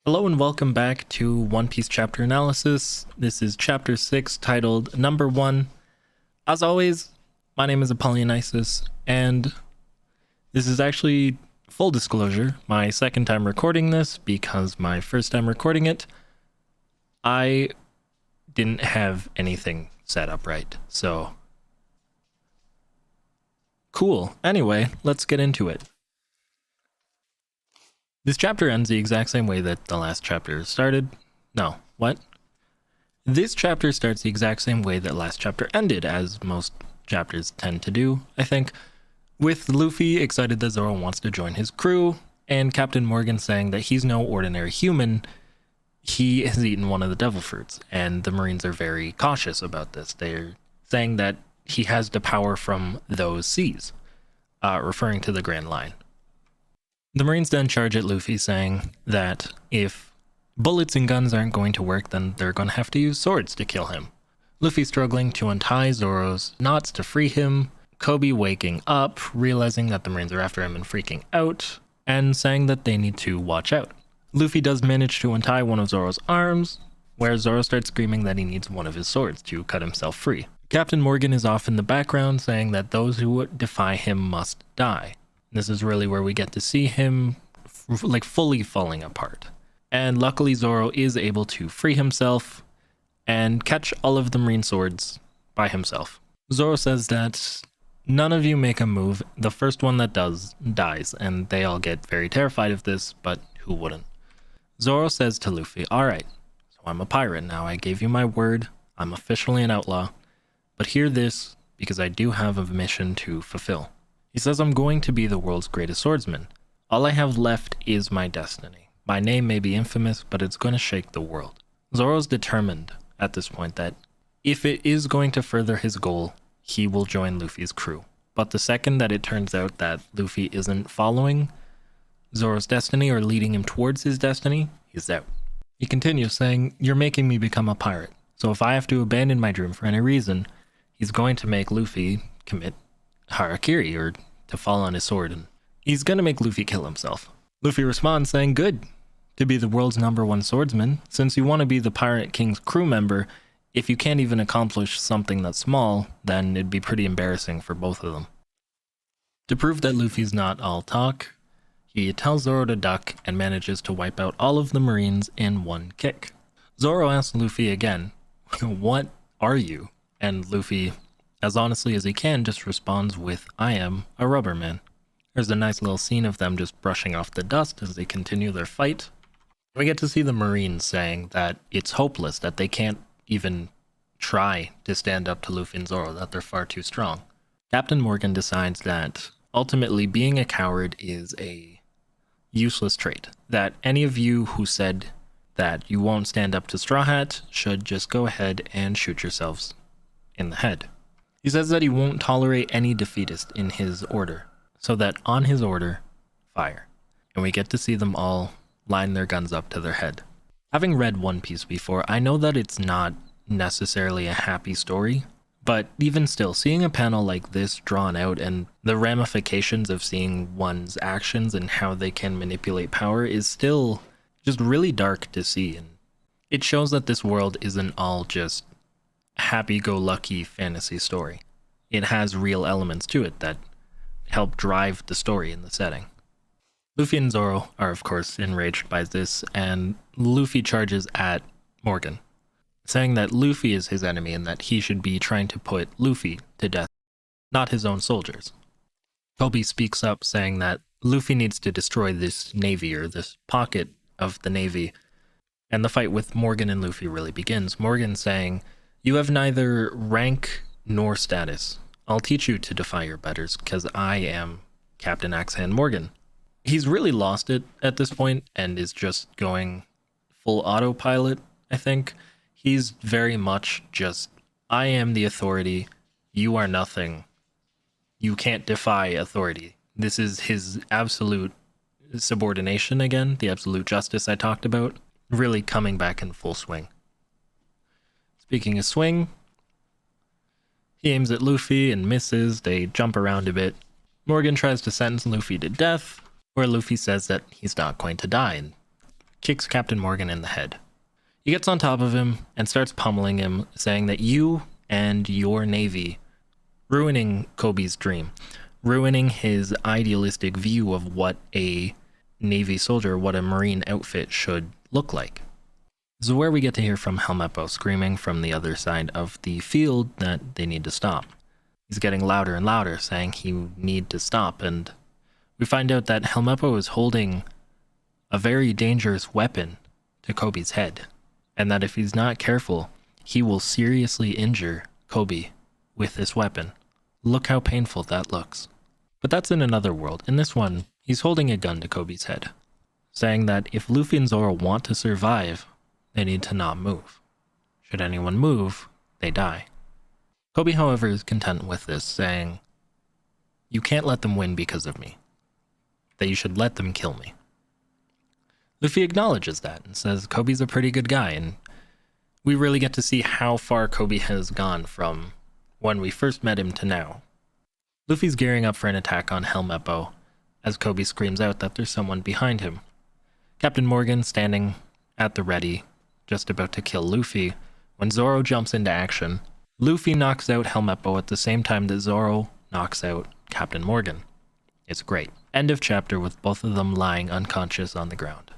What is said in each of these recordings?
Hello and welcome back to One Piece chapter analysis. This is chapter 6 titled Number 1. As always, my name is 𝙲𝚘𝚙𝚒𝚑𝚝 and this is actually, full disclosure, my second time recording this because my first time recording it, I didn't have anything set up right. So, cool. Anyway, let's get into it. This chapter ends the exact same way that the last chapter started. No, what? This chapter starts the exact same way that last chapter ended, as most chapters tend to do, I think, with Luffy excited that Zoro wants to join his crew, and Captain Morgan saying that he's no ordinary human. He has eaten one of the devil fruits, and the Marines are very cautious about this. They're saying that he has the power from those seas, referring to the Grand Line. The Marines then charge at Luffy, saying that if bullets and guns aren't going to work, then they're going to have to use swords to kill him. Luffy struggling to untie Zoro's knots to free him, Kobe waking up, realizing that the Marines are after him and freaking out, and saying that they need to watch out. Luffy does manage to untie one of Zoro's arms, where Zoro starts screaming that he needs one of his swords to cut himself free. Captain Morgan is off in the background, saying that those who defy him must die. This is really where we get to see him fully falling apart. And luckily Zoro is able to free himself and catch all of the Marine swords by himself. Zoro says that none of you make a move, the first one that does dies, and they all get very terrified of this, but who wouldn't? Zoro says to Luffy, alright, so I'm a pirate now, I gave you my word, I'm officially an outlaw, but hear this because I do have a mission to fulfill. He says, I'm going to be the world's greatest swordsman. All I have left is my destiny. My name may be infamous, but it's going to shake the world. Zoro's determined at this point that if it is going to further his goal, he will join Luffy's crew. But the second that it turns out that Luffy isn't following Zoro's destiny or leading him towards his destiny, he's out. He continues saying, you're making me become a pirate. So if I have to abandon my dream for any reason, he's going to make Luffy commit harakiri, or to fall on his sword, and he's gonna make Luffy kill himself. Luffy responds saying, good, to be the world's #1 swordsman, since you want to be the Pirate King's crew member, if you can't even accomplish something that's small, then it'd be pretty embarrassing for both of them. To prove that Luffy's not all talk, he tells Zoro to duck and manages to wipe out all of the Marines in one kick. Zoro asks Luffy again, what are you? And Luffy, as honestly as he can, just responds with, I am a rubber man. There's a nice little scene of them just brushing off the dust as they continue their fight. We get to see the Marines saying that it's hopeless, that they can't even try to stand up to Luffy and Zoro, that they're far too strong. Captain Morgan decides that ultimately being a coward is a useless trait, that any of you who said that you won't stand up to Straw Hat should just go ahead and shoot yourselves in the head. He says that he won't tolerate any defeatist in his order, so that on his order, fire. And we get to see them all line their guns up to their head. Having read One Piece before, I know that it's not necessarily a happy story, but even still, seeing a panel like this drawn out and the ramifications of seeing one's actions and how they can manipulate power is still just really dark to see. And it shows that this world isn't all just happy-go-lucky fantasy story. It has real elements to it that help drive the story in the setting. Luffy and Zoro are of course enraged by this, and Luffy charges at Morgan, saying that Luffy is his enemy and that he should be trying to put Luffy to death, not his own soldiers. Kobe speaks up saying that Luffy needs to destroy this navy, or this pocket of the navy, and the fight with Morgan and Luffy really begins. Morgan saying, you have neither rank nor status. I'll teach you to defy your betters, because I am Captain Axe-Hand Morgan. He's really lost it at this point and is just going full autopilot, I think. He's very much just, I am the authority, you are nothing. You can't defy authority. This is his absolute subordination again, the absolute justice I talked about, really coming back in full swing. Speaking of swing, he aims at Luffy and misses. They jump around a bit. Morgan tries to sentence Luffy to death, where Luffy says that he's not going to die and kicks Captain Morgan in the head. He gets on top of him and starts pummeling him, saying that you and your Navy, ruining Kobe's dream, ruining his idealistic view of what a Navy soldier, what a Marine outfit should look like. This is where we get to hear from 𝚲𝚘𝚡 screaming from the other side of the field that they need to stop. He's getting louder and louder, saying he need to stop, and we find out that 𝚲𝚲𝚡 is holding a very dangerous weapon to Kobe's head, and that if he's not careful, he will seriously injure Kobe with this weapon. Look how painful that looks. But that's in another world. In this one, he's holding a gun to Kobe's head, saying that if Luffy and Zoro want to survive, they need to not move. Should anyone move, they die. Kobe, however, is content with this, saying, "You can't let them win because of me. That you should let them kill me." Luffy acknowledges that and says Kobe's a pretty good guy, and we really get to see how far Kobe has gone from when we first met him to now. Luffy's gearing up for an attack on 𝚲𝚲𝚡 as Kobe screams out that there's someone behind him. Captain Morgan standing at the ready, just about to kill Luffy, when Zoro jumps into action. Luffy knocks out 𝚲𝚲𝚡 at the same time that Zoro knocks out Captain Morgan. It's great. End of chapter with both of them lying unconscious on the ground.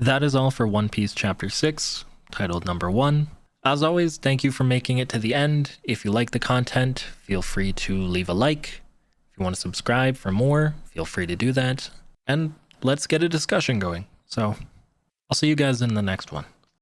That is all for One Piece Chapter 6, titled Number 1. As always, thank you for making it to the end. If you like the content, feel free to leave a like. If you want to subscribe for more, feel free to do that. And let's get a discussion going. So, I'll see you guys in the next one.